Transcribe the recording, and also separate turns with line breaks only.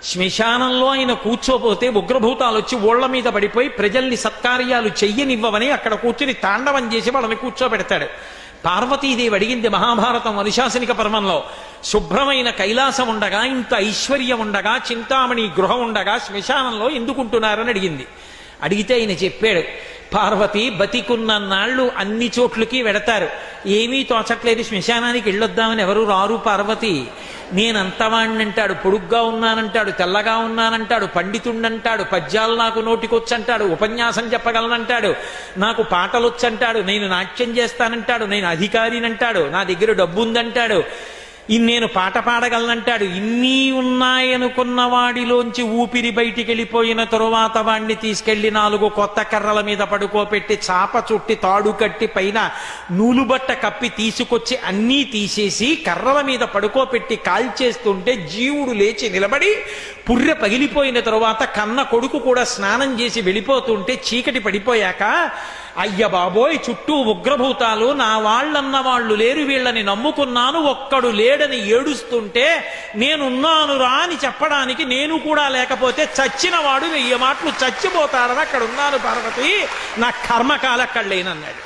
శ్మశానంలో ఆయన కూర్చోపోతే ఉగ్రభూతాలు వచ్చి ఓళ్ల మీద పడిపోయి ప్రజల్ని సత్కార్యాలు చెయ్యనివ్వవని అక్కడ కూర్చుని తాండవం చేసి వాళ్ళని కూర్చోబెడతాడు. పార్వతీదేవి అడిగింది మహాభారతం అనుశాసనిక పర్వంలో, శుభ్రమైన కైలాసం ఉండగా, ఇంత ఐశ్వర్యం ఉండగా, చింతామణి గృహం ఉండగా శ్మశానంలో ఎందుకుంటున్నారని అడిగింది. అడిగితే ఆయన చెప్పాడు, పార్వతి బతికున్న నాళ్ళు అన్ని చోట్లకి వెడతారు, ఏమీ తోచట్లేదు, శ్మశానానికి వెళ్ళొద్దామని ఎవరు రారు పార్వతి. నేనంతవాణ్ణంటాడు, పొడుగ్గా ఉన్నానంటాడు, తెల్లగా ఉన్నానంటాడు, పండితుండంటాడు, పద్యాలు నాకు నోటికొచ్చంటాడు, ఉపన్యాసం చెప్పగలనంటాడు, నాకు పాటలొచ్చంటాడు, నేను నాట్యం చేస్తానంటాడు, నేను అధికారినంటాడు, నా దగ్గర డబ్బు ఉందంటాడు, నేను పాట పాడగలనంటాడు. ఇన్ని ఉన్నాయనుకున్న వాడిలోంచి ఊపిరి బయటికి వెళ్ళిపోయిన తరువాత వాణ్ణి తీసుకెళ్లి 4 కొత్త కర్రల మీద పడుకోపెట్టి చాప చుట్టి తాడు కట్టి పైన నూలుబట్ట కప్పి తీసుకొచ్చి అన్నీ తీసేసి కర్రల మీద పడుకోపెట్టి కాల్చేస్తుంటే జీవుడు లేచి నిలబడి పుర్రె పగిలిపోయిన తరువాత కన్న కొడుకు కూడా స్నానం చేసి వెళ్ళిపోతుంటే చీకటి పడిపోయాక, అయ్య బాబోయ్ చుట్టూ ఉగ్రభూతాలు, నా వాళ్ళన్న వాళ్ళు లేరు, వీళ్ళని నమ్ముకున్నాను, ఒక్కడు లేడని ఏడుస్తుంటే నేనున్నానురా అని చెప్పడానికి నేను కూడా లేకపోతే చచ్చిన వాడు 1000 మాటలు చచ్చిపోతాడని అక్కడ ఉన్నాను పార్వతి, నా కర్మకాల అక్కడ లేనన్నాడు.